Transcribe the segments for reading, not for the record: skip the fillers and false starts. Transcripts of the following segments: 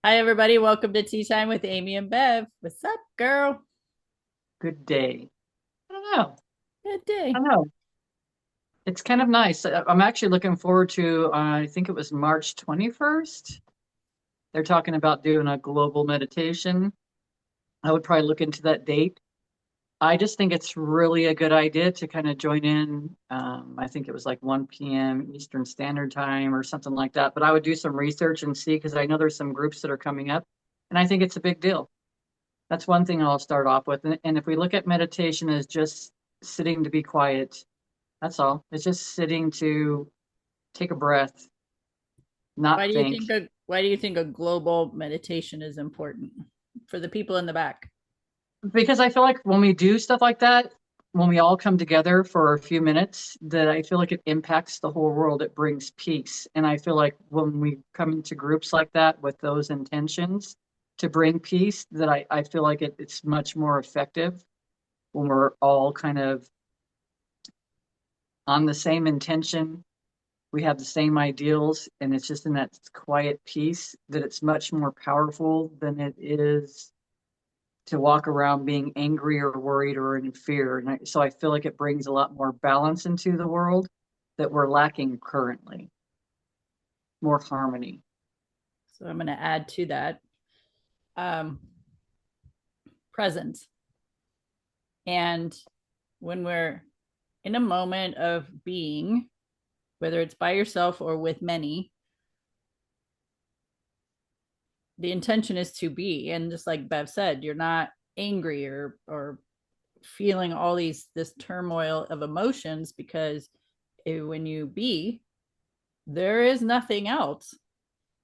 Hi, everybody. Welcome to Tea Time with Amy and Bev. What's up, girl? Good day. I don't know. Good I day. don't know. It's kind of nice. I'm actually looking forward to, I think it was March 21st. They're talking about doing a global meditation. I would probably look into that date. I just think it's really a good idea to kind of join in. I think it was like 1 p.m. Eastern Standard Time or something like that. But I would do some research and see because I know there's some groups that are coming up, and I think it's a big deal. That's one thing I'll start off with. And if we look at meditation as just sitting to be quiet, that's all. It's just sitting to take a breath, Why not do you think think. a global meditation is important for the people in the back? Because I feel like when we do stuff like that, when we all come together for a few minutes, that I feel like it impacts the whole world. It brings peace. And I feel like when we come into groups like that with those intentions to bring peace, that I feel like it's much more effective when we're all kind of on the same intention. We have the same ideals, and it's just in that quiet peace that it's much more powerful than it is to walk around being angry or worried or in fear. So I feel like it brings a lot more balance into the world that we're lacking currently, more harmony. So I'm going to add to that um, presence. And when we're in a moment of being, whether it's by yourself or with many, the intention is to be. And just like Bev said, you're not angry or feeling all this turmoil of emotions because when you be, there is nothing else.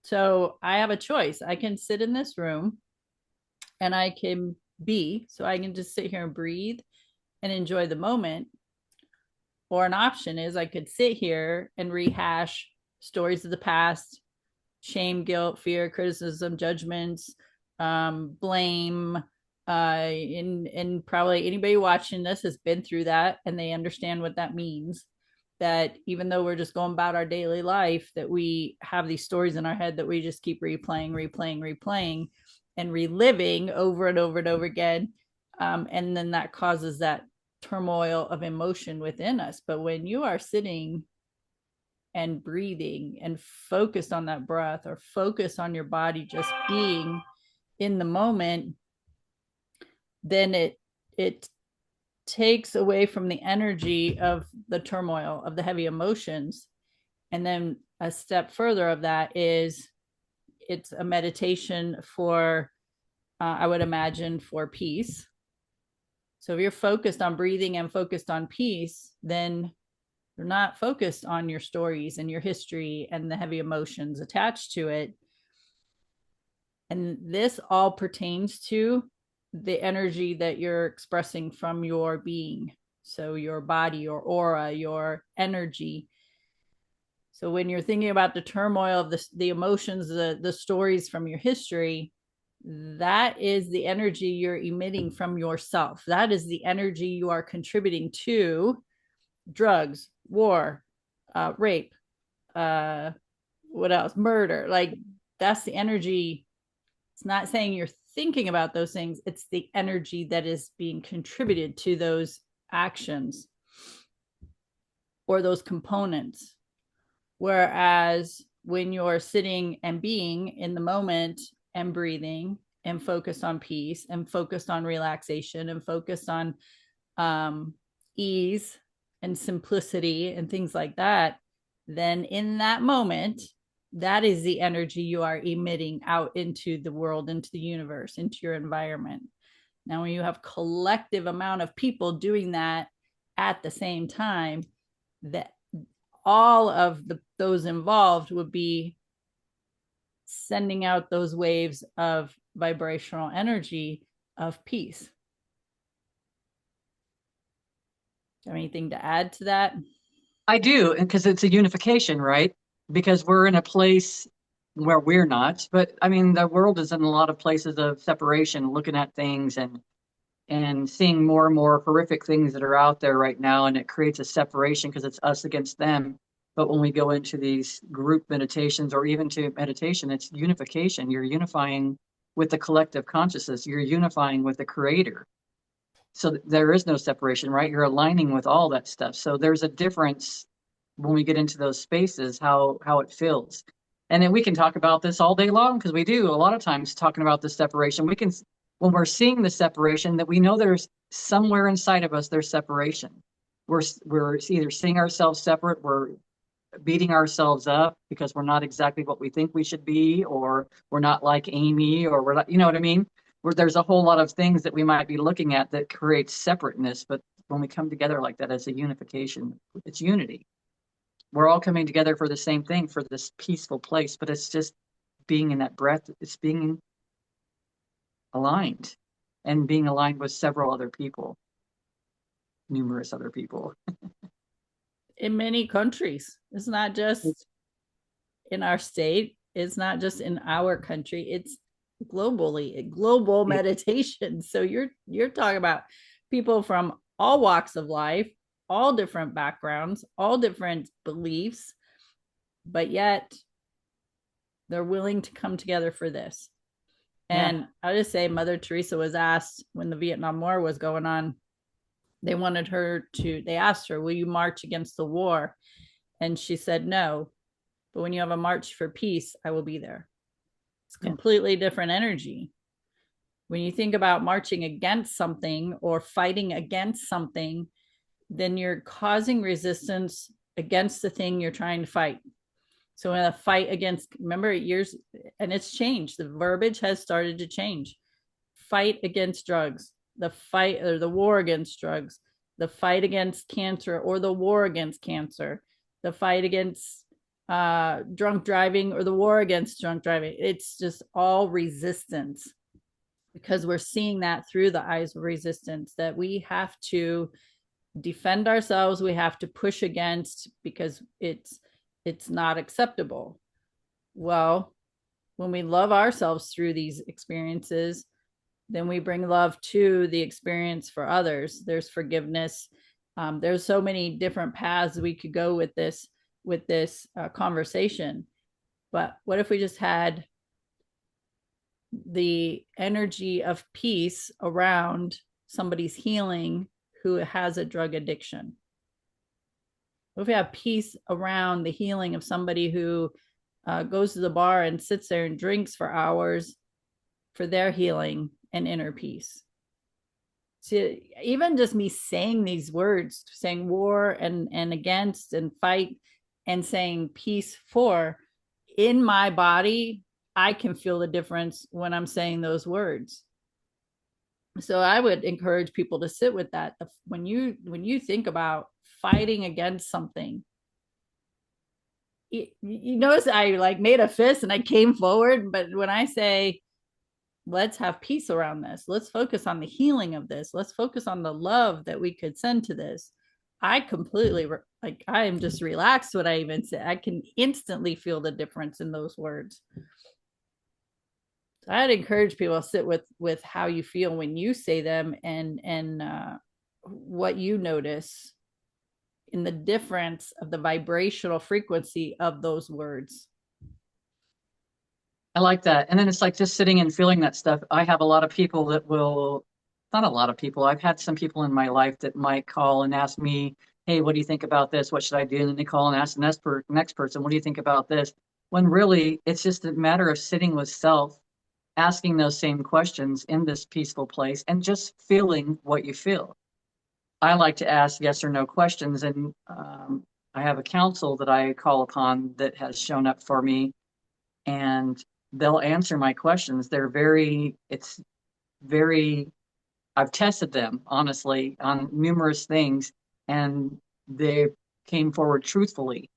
So I have a choice. I can sit in this room and I can be, so I can just sit here and breathe and enjoy the moment. Or an option is I could sit here and rehash stories of the past, shame, guilt, fear, criticism, judgments, blame. And probably anybody watching this has been through that and they understand what that means. That even though we're just going about our daily life, that we have these stories in our head that we just keep replaying, and reliving over and over and over again. And then that causes that turmoil of emotion within us. But when you are sitting and breathing and focused on that breath or focus on your body just being in the moment, then it takes away from the energy of the turmoil of the heavy emotions. And then a step further of that is it's a meditation for I would imagine for peace. So if you're focused on breathing and focused on peace, then you're not focused on your stories and your history and the heavy emotions attached to it. And this all pertains to the energy that you're expressing from your being. So your body, your aura, your energy. So when you're thinking about the turmoil of the emotions, the stories from your history, that is the energy you're emitting from yourself. That is the energy you are contributing to drugs, war, rape, uh, what else? Murder. Like that's the energy. It's not saying you're thinking about those things, it's the energy that is being contributed to those actions or those components. Whereas when you're sitting and being in the moment and breathing and focused on peace and focused on relaxation and focused on ease and simplicity and things like that, then in that moment, that is the energy you are emitting out into the world, into the universe, into your environment. Now, when you have collective amount of people doing that at the same time, that all of those involved would be sending out those waves of vibrational energy of peace. Do you have anything to add to that? I do, because it's a unification, right? Because we're in a place where we're not, but I mean, the world is in a lot of places of separation, looking at things and seeing more and more horrific things that are out there right now, and it creates a separation because it's us against them. But when we go into these group meditations or even to meditation, it's unification. You're unifying with the collective consciousness, you're unifying with the creator. So there is no separation, right? You're aligning with all that stuff. So there's a difference when we get into those spaces, how it feels. And then we can talk about this all day long because we do a lot of times talking about the separation. We can, when we're seeing the separation, that we know there's somewhere inside of us there's separation. We're either seeing ourselves separate, we're beating ourselves up because we're not exactly what we think we should be, or we're not like Amy, or we're not, you know what I mean? Where there's a whole lot of things that we might be looking at that creates separateness, but when we come together like that as a unification, it's unity. We're all coming together for the same thing, for this peaceful place, but it's just being in that breath, it's being aligned and being aligned with several other people, numerous other people. In many countries. It's not just in our state, it's not just in our country, it's globally, global meditation. So you're talking about people from all walks of life, all different backgrounds, all different beliefs, but yet they're willing to come together for this. And yeah. I'll just say Mother Teresa was asked when the Vietnam War was going on, they asked her, will you march against the war? And she said, no, but when you have a march for peace, I will be there. It's completely different energy. When you think about marching against something or fighting against something, then you're causing resistance against the thing you're trying to fight. So in a fight against, remember years, and it's changed. The verbiage has started to change. Fight against drugs, the fight or the war against drugs, the fight against cancer or the war against cancer, the fight against drunk driving or the war against drunk driving. It's just all resistance, because we're seeing that through the eyes of resistance, that we have to defend ourselves, we have to push against, because it's not acceptable. Well, when we love ourselves through these experiences, then we bring love to the experience for others. There's forgiveness. There's so many different paths we could go with this conversation. But what if we just had the energy of peace around somebody's healing who has a drug addiction? What if we have peace around the healing of somebody who goes to the bar and sits there and drinks for hours for their healing and inner peace? So even just me saying these words, saying war and against and fight, and saying peace for, in my body, I can feel the difference when I'm saying those words. So I would encourage people to sit with that. When you think about fighting against something, you notice I like made a fist and I came forward, but when I say let's have peace around this, let's focus on the healing of this, let's focus on the love that we could send to this, I completely like, I am just relaxed when I even say, I can instantly feel the difference in those words. So I'd encourage people to sit with how you feel when you say them, and what you notice in the difference of the vibrational frequency of those words. I like that. And then it's like just sitting and feeling that stuff. I have a lot of people that will, not a lot of people, I've had some people in my life that might call and ask me, hey, what do you think about this? What should I do? And then they call and ask the next person, what do you think about this? When really it's just a matter of sitting with self, asking those same questions in this peaceful place and just feeling what you feel. I like to ask yes or no questions. And I have a counsel that I call upon that has shown up for me, and they'll answer my questions. I've tested them honestly on numerous things, and they came forward truthfully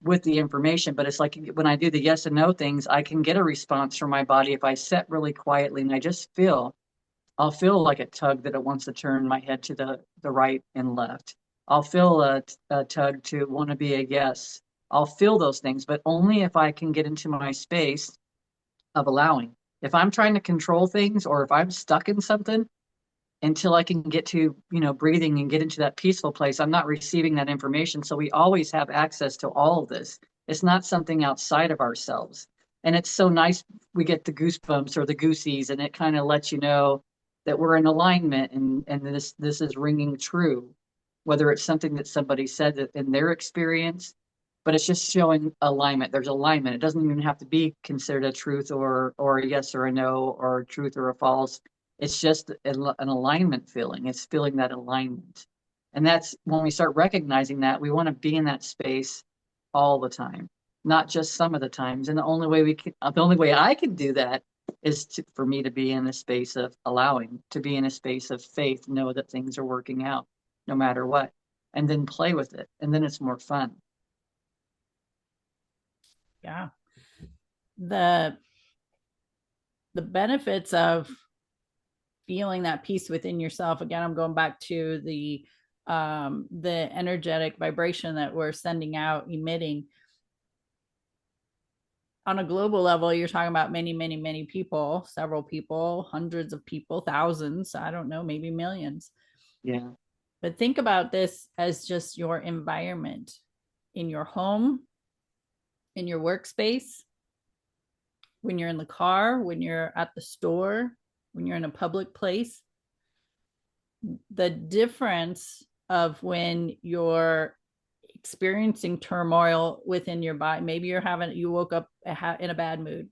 with the information. But it's like when I do the yes and no things, I can get a response from my body if I sit really quietly and I just I'll feel like a tug that it wants to turn my head to the right and left. I'll feel a tug to want to be a yes. I'll feel those things, but only if I can get into my space of allowing. If I'm trying to control things or if I'm stuck in something, until I can get to, breathing and get into that peaceful place, I'm not receiving that information. So we always have access to all of this. It's not something outside of ourselves. And it's so nice. We get the goosebumps or the goosies, and it kind of lets you know that we're in alignment, and this is ringing true, whether it's something that somebody said that in their experience, but it's just showing alignment. There's alignment. It doesn't even have to be considered a truth or a yes or a no or a truth or a false. It's just an alignment feeling. It's feeling that alignment. And that's when we start recognizing that we want to be in that space all the time, not just some of the times. And the only way I can do that is for me to be in a space of allowing, to be in a space of faith, know that things are working out no matter what, and then play with it. And then it's more fun. Yeah. The benefits of feeling that peace within yourself, again, I'm going back to the energetic vibration that we're sending out, emitting on a global level. You're talking about many, many, many people, several people, hundreds of people, thousands, I don't know, maybe millions. Yeah. But think about this as just your environment in your home, in your workspace, when you're in the car, when you're at the store, when you're in a public place. The difference of when you're experiencing turmoil within your body, maybe you woke up in a bad mood.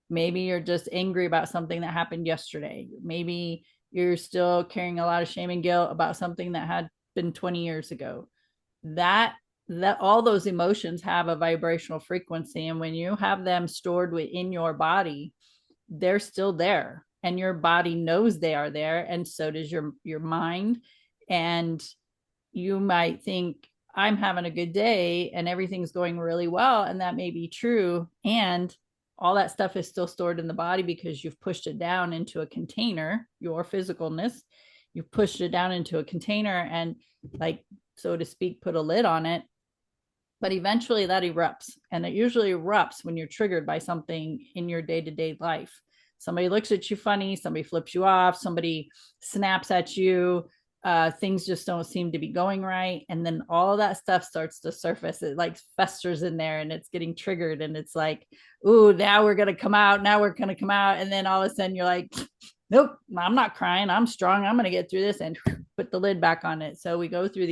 Maybe you're just angry about something that happened yesterday. Maybe you're still carrying a lot of shame and guilt about something that had been 20 years ago. That all those emotions have a vibrational frequency, and when you have them stored within your body, they're still there, and your body knows they are there, and so does your mind. And you might think, I'm having a good day and everything's going really well, and that may be true, and all that stuff is still stored in the body because you've pushed it down into a container. Your physicalness, you've pushed it down into a container and, like, so to speak, put a lid on it. But eventually that erupts, and it usually erupts when you're triggered by something in your day-to-day life. Somebody looks at you funny, somebody flips you off, somebody snaps at you, things just don't seem to be going right, and then all that stuff starts to surface. It like festers in there, and it's getting triggered, and it's like, ooh, now we're gonna come out, and then all of a sudden you're like, nope, I'm not crying, I'm strong, I'm gonna get through this, and put the lid back on it. So we go through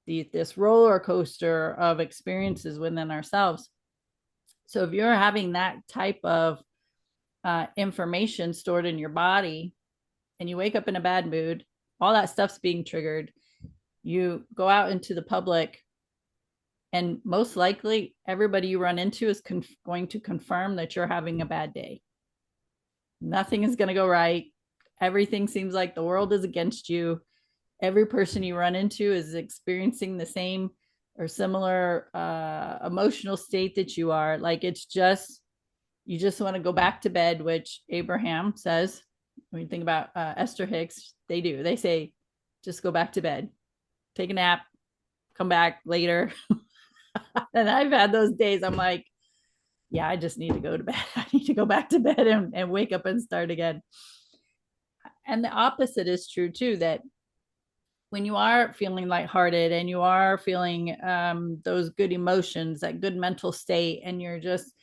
this roller coaster of experiences within ourselves. So if you're having that type of information stored in your body, and you wake up in a bad mood, all that stuff's being triggered. You go out into the public, and most likely everybody you run into is going to confirm that you're having a bad day. Nothing is going to go right. Everything seems like the world is against you. Every person you run into is experiencing the same or similar emotional state that you are. Like, it's just, you just want to go back to bed, which Abraham says. When you think about Esther Hicks, they say, just go back to bed, take a nap, come back later. And I've had those days. I'm like, yeah, I just need to go to bed. I need to go back to bed and wake up and start again. And the opposite is true too, that when you are feeling lighthearted and you are feeling those good emotions, that good mental state, and you're just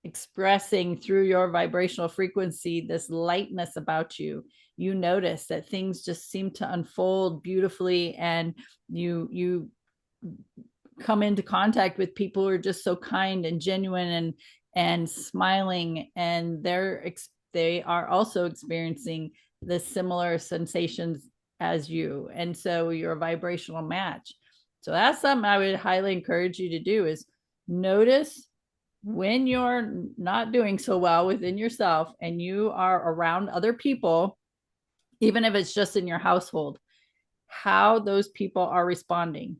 expressing through your vibrational frequency this lightness about you, you notice that things just seem to unfold beautifully, and you come into contact with people who are just so kind and genuine and smiling, and they are also experiencing the similar sensations as you, and so you're a vibrational match. So that's something I would highly encourage you to do, is notice when you're not doing so well within yourself and you are around other people, even if it's just in your household, how those people are responding,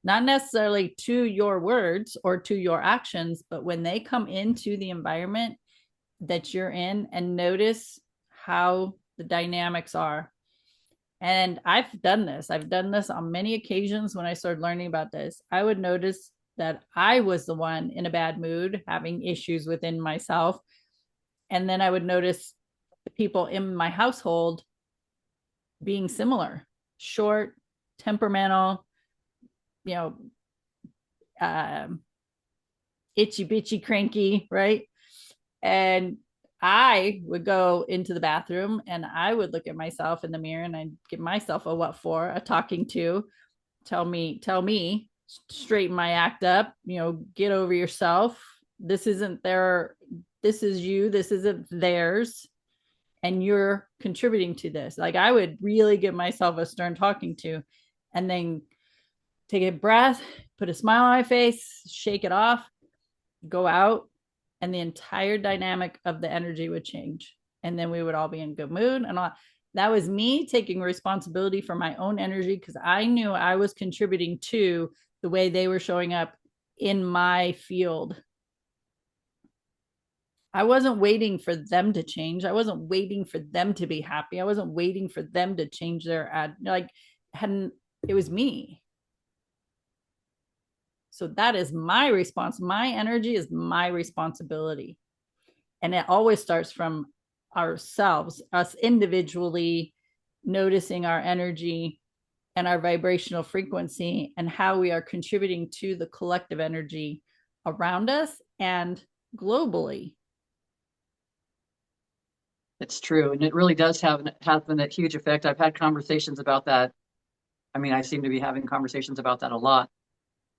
not necessarily to your words or to your actions, but when they come into the environment that you're in, and notice how the dynamics are. And I've done this on many occasions. When I started learning about this, I would notice that I was the one in a bad mood, having issues within myself. And then I would notice the people in my household being similar, short, temperamental, you know, um, itchy bitchy cranky, right? And I would go into the bathroom and I would look at myself in the mirror and I'd give myself a what for, a talking to, tell me, straighten my act up, get over yourself. This isn't their, this is you, this isn't theirs. And you're contributing to this. Like I would really give myself a stern talking to, and then take a breath, put a smile on my face, shake it off, go out, and the entire dynamic of the energy would change. And then we would all be in good mood. And all that was me taking responsibility for my own energy because I knew I was contributing to the way they were showing up in my field. I wasn't waiting for them to change. I wasn't waiting for them to be happy. I wasn't waiting for them to change their ad. Like, hadn't, it was me. So that is my response. My energy is my responsibility. And it always starts from ourselves, us individually noticing our energy and our vibrational frequency and how we are contributing to the collective energy around us and globally. It's true. And it really does have a huge effect. I've had conversations about that. I mean, I seem to be having conversations about that a lot.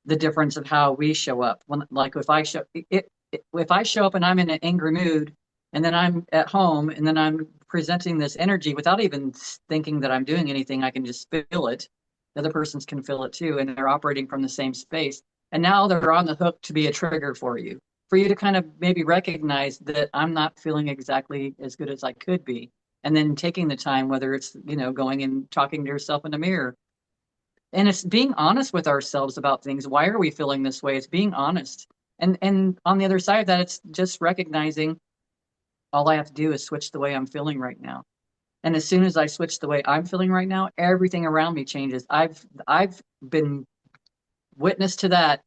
The difference of how we show up. When, like if I show up and I'm in an angry mood and then I'm at home and then I'm presenting this energy without even thinking that I'm doing anything, I can just feel it. The other persons can feel it too, and they're operating from the same space. And now they're on the hook to be a trigger for you to kind of maybe recognize that I'm not feeling exactly as good as I could be. And then taking the time, whether it's, going and talking to yourself in the mirror. And it's being honest with ourselves about things. Why are we feeling this way? It's being honest. And on the other side of that, it's just recognizing all I have to do is switch the way I'm feeling right now. And as soon as I switch the way I'm feeling right now, everything around me changes. I've been witness to that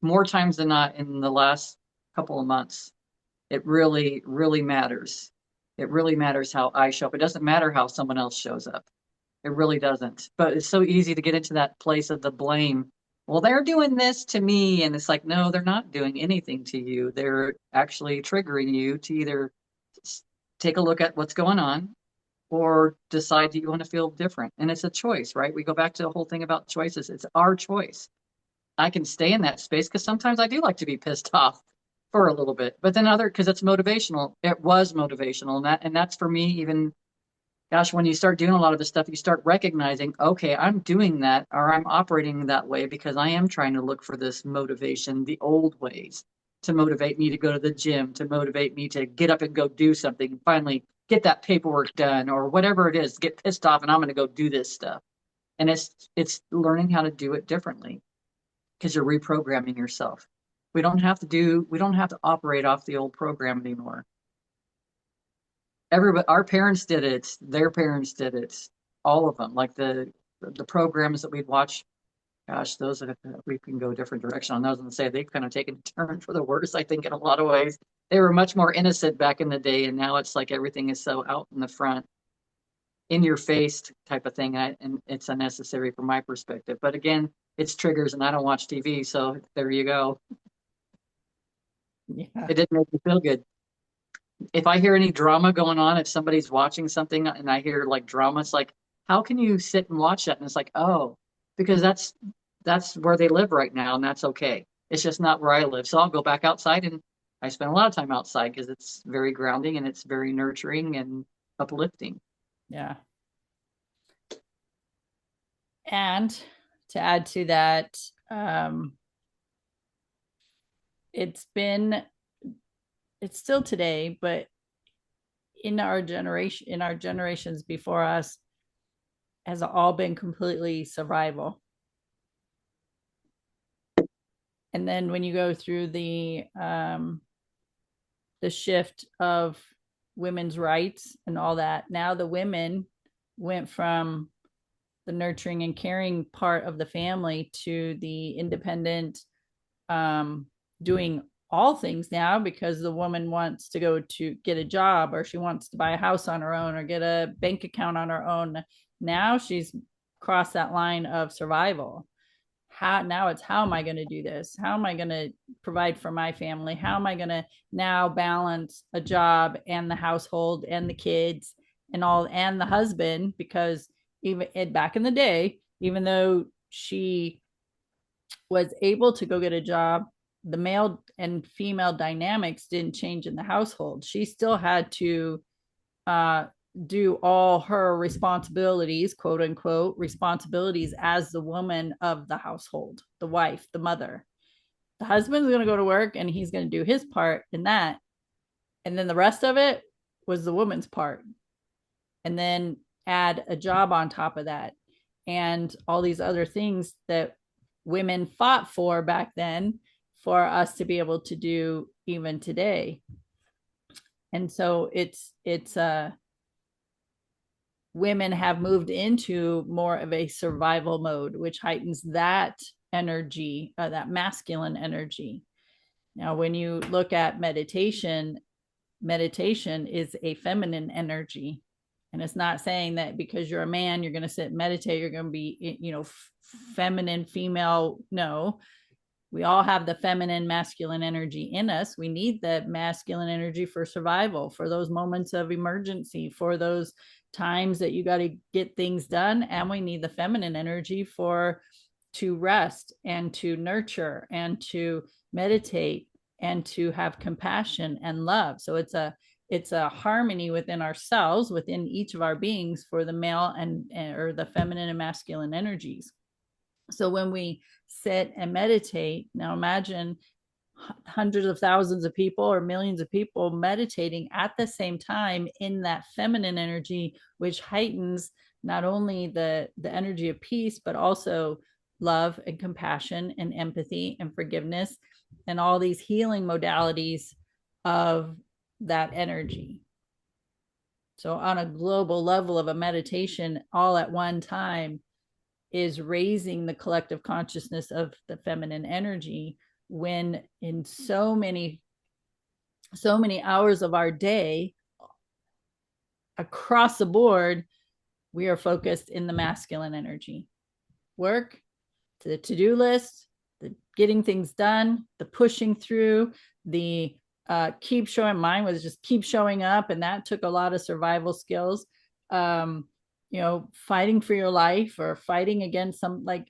more times than not in the last couple of months. It really, really matters. It really matters how I show up. It doesn't matter how someone else shows up. It really doesn't. But it's so easy to get into that place of the blame. Well, they're doing this to me. And it's like, no, they're not doing anything to you. They're actually triggering you to either take a look at what's going on or decide that you want to feel different. And it's a choice, right? We go back to the whole thing about choices. It's our choice. I can stay in that space because sometimes I do like to be pissed off for a little bit, but then because it's motivational, it was motivational. And that's for me, even, gosh, when you start doing a lot of this stuff, you start recognizing, okay, I'm doing that or I'm operating that way because I am trying to look for this motivation, the old ways to motivate me to go to the gym, to motivate me to get up and go do something, finally get that paperwork done or whatever it is, get pissed off and I'm going to go do this stuff. And it's learning how to do it differently because you're reprogramming yourself. We don't have to operate off the old program anymore. Everybody, our parents did it, their parents did it, all of them. Like the programs that we'd watch, gosh, those are, we can go a different direction on those and say they've kind of taken a turn for the worse, I think, in a lot of ways. They were much more innocent back in the day, and now it's like everything is so out in the front, in your face type of thing, and it's unnecessary from my perspective. But again, it's triggers, and I don't watch TV, so there you go. Yeah. It didn't make me feel good. If I hear any drama going on, if somebody's watching something and I hear like drama, it's like, how can you sit and watch that? And it's like, oh, because that's where they live right now, and that's okay. It's just not where I live. So I'll go back outside, and I spend a lot of time outside because it's very grounding and it's very nurturing and uplifting. Yeah. And to add to that, it's been, it's still today, but in our generations before us, has all been completely survival. And then when you go through the shift of women's rights and all that, now the women went from the nurturing and caring part of the family to the independent, doing all things now because the woman wants to go to get a job, or she wants to buy a house on her own, or get a bank account on her own. Now she's crossed that line of survival. How now it's, how am I going to do this? How am I going to provide for my family? How am I going to now balance a job and the household and the kids and all, and the husband? Because even back in the day, even though she was able to go get a job, the male and female dynamics didn't change in the household. She still had to uh, do all her responsibilities, quote unquote, responsibilities as the woman of the household, the wife, the mother. The husband's going to go to work and he's going to do his part in that. And then the rest of it was the woman's part. And then add a job on top of that and all these other things that women fought for back then for us to be able to do even today. And so it's women have moved into more of a survival mode, which heightens that energy, that masculine energy. Now, when you look at meditation, meditation is a feminine energy. And it's not saying that because you're a man, you're going to sit and meditate, you're going to be, feminine, female. No, we all have the feminine, masculine energy in us. We need the masculine energy for survival, for those moments of emergency, for those times that you got to get things done. And we need the feminine energy for to rest and to nurture and to meditate and to have compassion and love. So it's a harmony within ourselves, within each of our beings, for the male and or the feminine and masculine energies. So when we sit and meditate, now imagine hundreds of thousands of people or millions of people meditating at the same time in that feminine energy, which heightens not only the energy of peace, but also love and compassion and empathy and forgiveness and all these healing modalities of that energy. So on a global level of a meditation all at one time is raising the collective consciousness of the feminine energy, when in so many hours of our day across the board we are focused in the masculine energy. Work, to the to-do list, the getting things done, the pushing through, the keep showing. Mine was just keep showing up, and that took a lot of survival skills. Fighting for your life or fighting against some, like,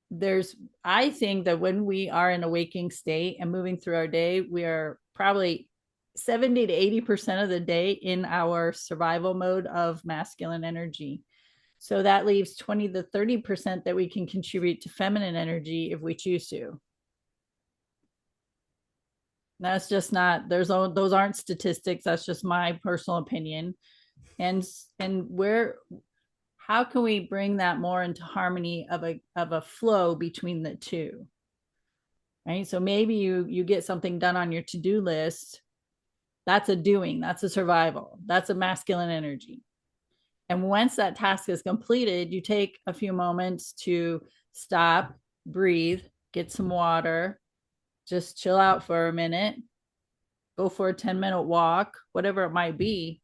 there's, I think that when we are in a waking state and moving through our day, we are probably 70 to 80% of the day in our survival mode of masculine energy. So that leaves 20 to 30% that we can contribute to feminine energy if we choose to. That's just not, those aren't statistics. That's just my personal opinion. And where, how can we bring that more into harmony of a flow between the two? Right. So maybe you get something done on your to-do list. That's a doing, that's a survival, that's a masculine energy. And once that task is completed, you take a few moments to stop, breathe, get some water, just chill out for a minute, go for a 10-minute walk, whatever it might be,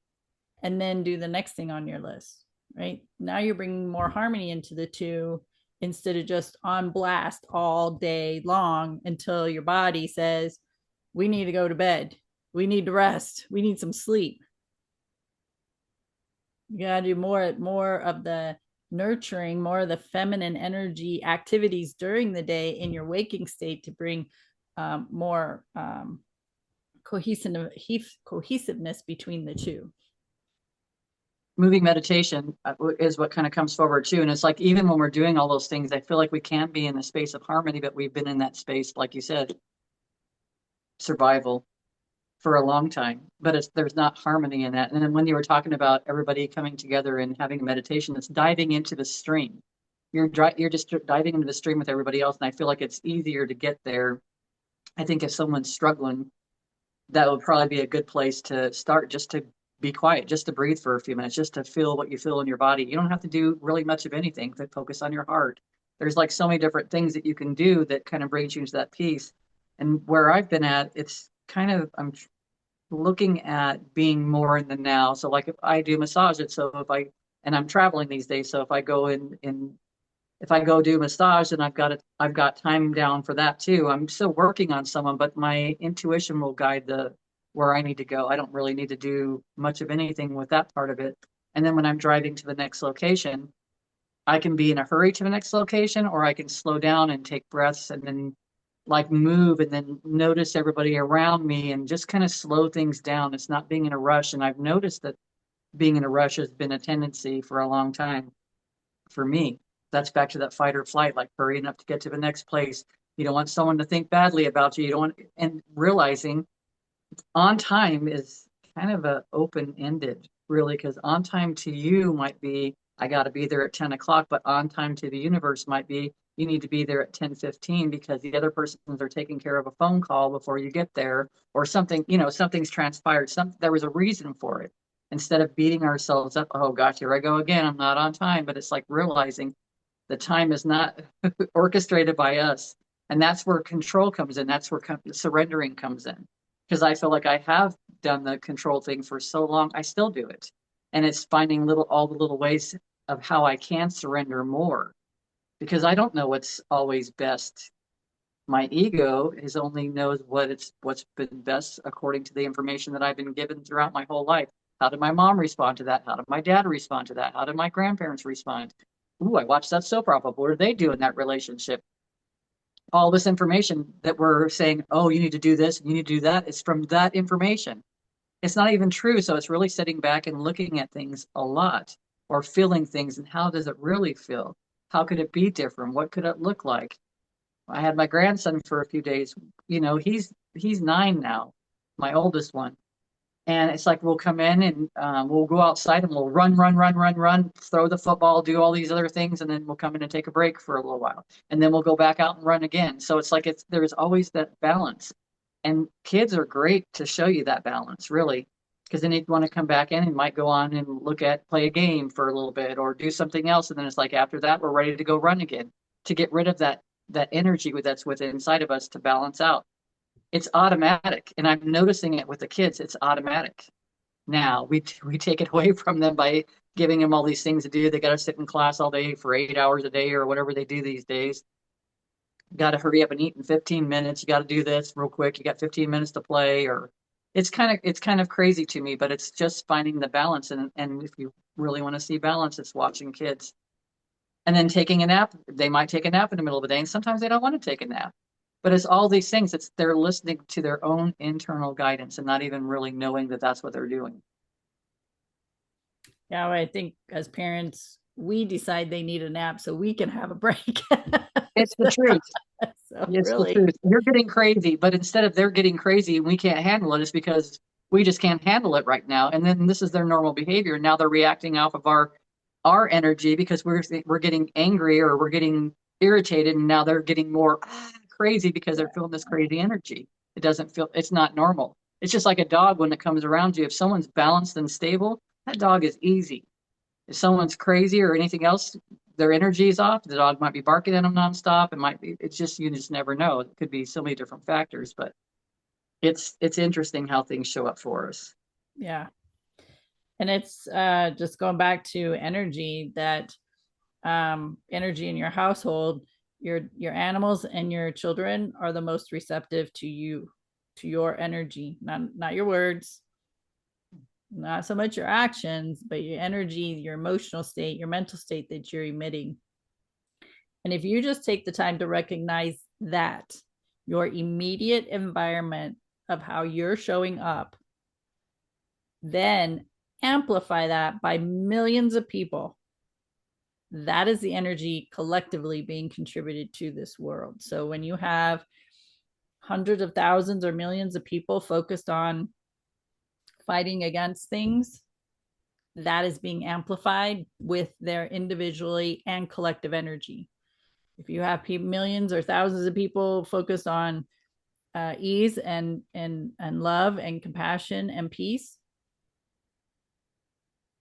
and then do the next thing on your list. Right now, you're bringing more harmony into the two instead of just on blast all day long until your body says, we need to go to bed. We need to rest. We need some sleep. You gotta do more of the nurturing, more of the feminine energy activities during the day in your waking state to bring more cohesiveness between the two. Moving meditation is what kind of comes forward too. And it's like, even when we're doing all those things, I feel like we can't be in the space of harmony, but we've been in that space, like you said, survival for a long time, but there's not harmony in that. And then when you were talking about everybody coming together and having a meditation, it's diving into the stream. You're just diving into the stream with everybody else. And I feel like it's easier to get there. I think if someone's struggling, that would probably be a good place to start, just to be quiet, just to breathe for a few minutes, just to feel what you feel in your body. You don't have to do really much of anything, to focus on your heart. There's like so many different things that you can do that kind of brings you into that peace. And where I've been at, it's kind of, I'm looking at being more in the now. So like if I do massage it, so if I, and I'm traveling these days, so if I go if I go do massage and I've got time down for that too. I'm still working on someone, but my intuition will guide the where I need to go. I don't really need to do much of anything with that part of it. And then when I'm driving to the next location, I can be in a hurry to the next location, or I can slow down and take breaths and then like move and then notice everybody around me and just kind of slow things down. It's not being in a rush. And I've noticed that being in a rush has been a tendency for a long time for me. That's back to that fight or flight, like hurrying up to get to the next place. You don't want someone to think badly about you. You don't want, and realizing on time is kind of a open ended, really, because on time to you might be, I got to be there at 10 o'clock, but on time to the universe might be, you need to be there at 10:15 because the other persons are taking care of a phone call before you get there or something, something's transpired. There was a reason for it. Instead of beating ourselves up, oh gosh, here I go again. I'm not on time. But it's like realizing the time is not orchestrated by us. And that's where control comes in. That's where surrendering comes in. Because I feel like I have done the control thing for so long, I still do it. And it's finding all the little ways of how I can surrender more because I don't know what's always best. My ego is only knows what's been best according to the information that I've been given throughout my whole life. How did my mom respond to that? How did my dad respond to that? How did my grandparents respond? Ooh, I watched that soap opera. What did they do in that relationship? All this information that we're saying, oh, you need to do this, you need to do that, is from that information. It's not even true. So it's really sitting back and looking at things a lot or feeling things and how does it really feel? How could it be different? What could it look like? I had my grandson for a few days. He's 9 now, my oldest one. And it's like we'll come in and we'll go outside and we'll run, run, run, run, run, throw the football, do all these other things, and then we'll come in and take a break for a little while, and then we'll go back out and run again. So it's like there's always that balance, and kids are great to show you that balance, really, because then you want to come back in and might go on and play a game for a little bit or do something else, and then it's like after that we're ready to go run again to get rid of that energy that's within inside of us to balance out. It's automatic, and I'm noticing it with the kids. It's automatic now. We take it away from them by giving them all these things to do. They got to sit in class all day for 8 hours a day or whatever they do these days. Got to hurry up and eat in 15 minutes. You got to do this real quick. You got 15 minutes to play. Or it's kind of crazy to me, but it's just finding the balance. And if you really want to see balance, it's watching kids and then taking a nap. They might take a nap in the middle of the day, and sometimes they don't want to take a nap. But it's all these things. It's they're listening to their own internal guidance and not even really knowing that that's what they're doing. Yeah, I think as parents, we decide they need a nap so we can have a break. It's the truth. So It's the really, truth. You're getting crazy, but instead of they're getting crazy and we can't handle it, it's because we just can't handle it right now. And then this is their normal behavior. Now they're reacting off of our energy because we're getting angry or we're getting irritated, and now they're getting more crazy because they're feeling this crazy energy. It doesn't feel it's not normal. It's just like a dog when it comes around you. If someone's balanced and stable, that dog is easy. If someone's crazy or anything else, their energy is off. The dog might be barking at them nonstop. It might be. It's just you just never know. It could be so many different factors, but it's interesting how things show up for us. yeah. And it's just going back to energy, that energy in your household, your animals and your children are the most receptive to you, to your energy, not your words, not so much your actions, but your energy, your emotional state, your mental state that you're emitting. And if you just take the time to recognize that your immediate environment of how you're showing up, then amplify that by millions of people, that is the energy collectively being contributed to this world. So when you have hundreds of thousands or millions of people focused on fighting against things, that is being amplified with their individually and collective energy. If you have millions or thousands of people focused on ease and love and compassion and peace,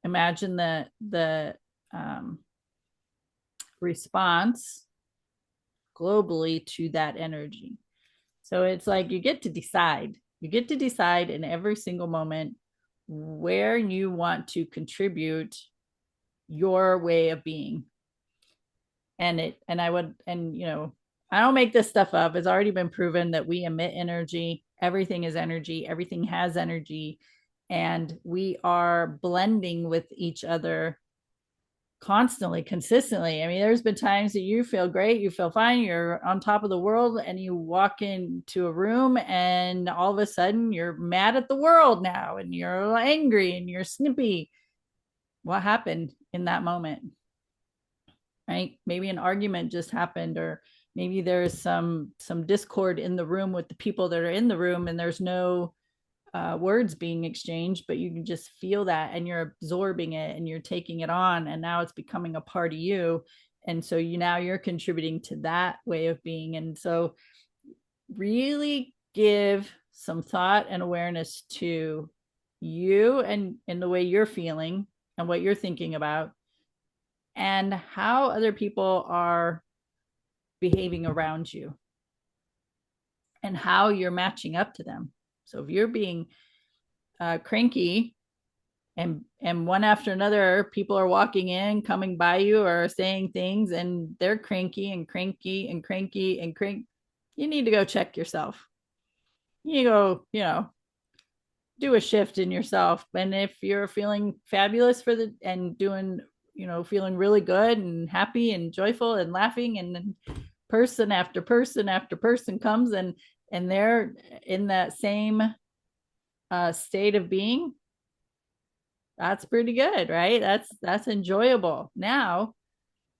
imagine the response globally to that energy. So it's like you get to decide. You get to decide in every single moment where you want to contribute your way of being. And I would, and I don't make this stuff up. It's already been proven that we emit energy. Everything is energy. Everything has energy. And we are blending with each other constantly, consistently. I mean, there's been times that you feel great, you feel fine, you're on top of the world, and you walk into a room and all of a sudden you're mad at the world now and you're angry and you're snippy. What happened in that moment? Right? Maybe an argument just happened, or maybe there's some discord in the room with the people that are in the room, and there's no words being exchanged, but you can just feel that and you're absorbing it and you're taking it on, and now it's becoming a part of you. And so you're contributing to that way of being. And so really give some thought and awareness to you and the way you're feeling and what you're thinking about and how other people are behaving around you and how you're matching up to them. So if you're being cranky and one after another people are walking in, coming by you, or saying things, and they're cranky and cranky and cranky and crank, you need to go check yourself. You go, do a shift in yourself. And if you're feeling fabulous for the and doing, feeling really good and happy and joyful and laughing, and then person after person after person comes and they're in that same state of being, that's pretty good, right? That's enjoyable. Now,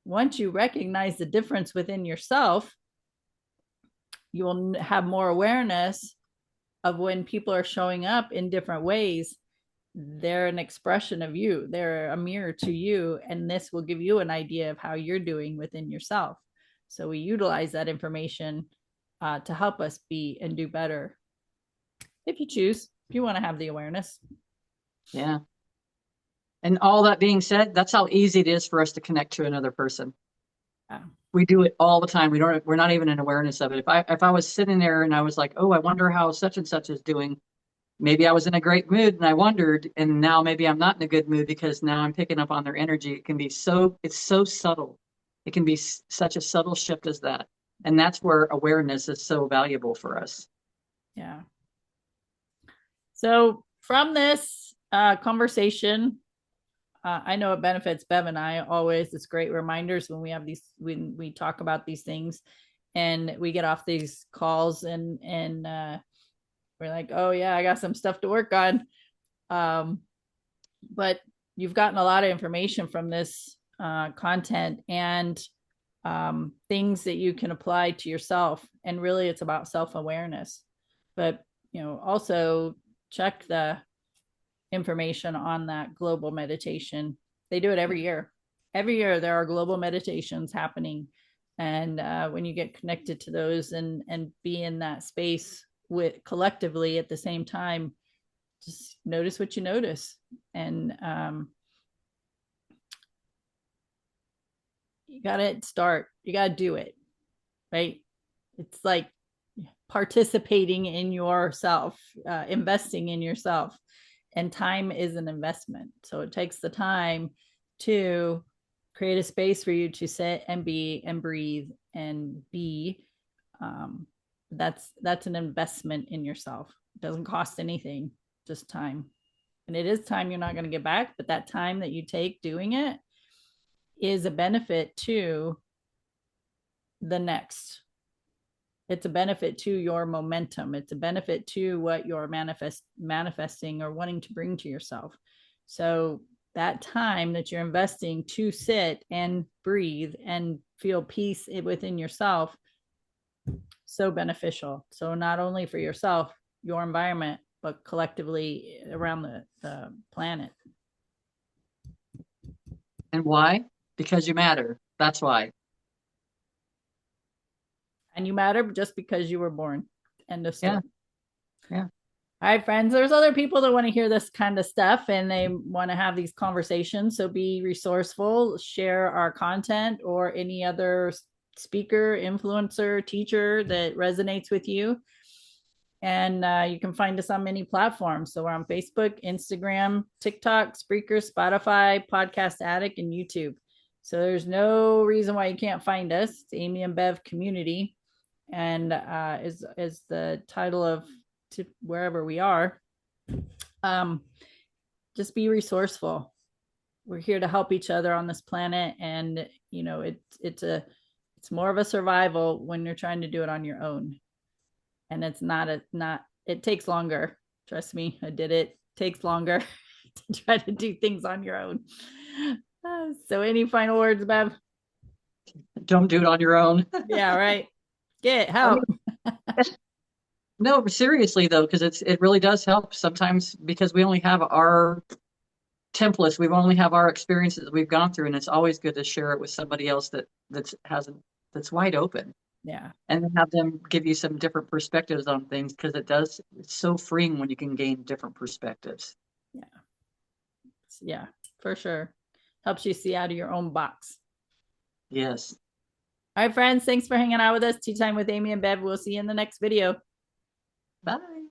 once you recognize the difference within yourself, you will have more awareness of when people are showing up in different ways. They're an expression of you, they're a mirror to you, and this will give you an idea of how you're doing within yourself. So we utilize that information to help us be and do better, if you choose, if you want to have the awareness. Yeah. And all that being said, that's how easy it is for us to connect to another person. Yeah. We do it all the time. We're not even in awareness of it. If I was sitting there and I was like, oh, I wonder how such and such is doing. Maybe I was in a great mood and I wondered, and now maybe I'm not in a good mood because now I'm picking up on their energy. It's so subtle. It can be such a subtle shift as that. And that's where awareness is so valuable for us. Yeah. So from this conversation, I know it benefits Bev and I always. It's great reminders when we talk about these things, and we get off these calls and we're like, oh yeah, I got some stuff to work on. But you've gotten a lot of information from this content and things that you can apply to yourself. And really, it's about self-awareness. But also check the information on that global meditation. They do it every year. Every year there are global meditations happening. And when you get connected to those and be in that space with collectively at the same time, just notice what you notice. And you got to start, you got to do it, right? It's like participating in yourself, investing in yourself. And time is an investment. So it takes the time to create a space for you to sit and be and breathe and be. That's an investment in yourself. It doesn't cost anything, just time. And it is time you're not going to get back, but that time that you take doing it is a benefit to the next. It's a benefit to your momentum. It's a benefit to what you're manifesting or wanting to bring to yourself. So that time that you're investing to sit and breathe and feel peace within yourself, so beneficial. So not only for yourself, your environment, but collectively around the planet. And why? Because you matter. That's why. And you matter just because you were born. End of story. Yeah. All right, friends, there's other people that want to hear this kind of stuff and they want to have these conversations. So be resourceful, share our content or any other speaker, influencer, teacher that resonates with you. And you can find us on many platforms. So we're on Facebook, Instagram, TikTok, Spreaker, Spotify, Podcast Addict, and YouTube. So there's no reason why you can't find us. It's Amy and Bev Community, and is the title of to wherever we are. Um, just be resourceful. We're here to help each other on this planet, and you know it's more of a survival when you're trying to do it on your own, and it's not it takes longer. Trust me, I did it. It takes longer to try to do things on your own. So any final words, Bev? Don't do it on your own. Yeah, right. Get I mean, help. no, seriously though, because it really does help sometimes because we only have our templates, we only have our experiences that we've gone through, and it's always good to share it with somebody else that's wide open, Yeah, and then have them give you some different perspectives on things because it's so freeing when you can gain different perspectives. yeah, yeah, for sure. Helps you see out of your own box. Yes. All right, friends. Thanks for hanging out with us. Tea time with Amy and Bev. We'll see you in the next video. Bye.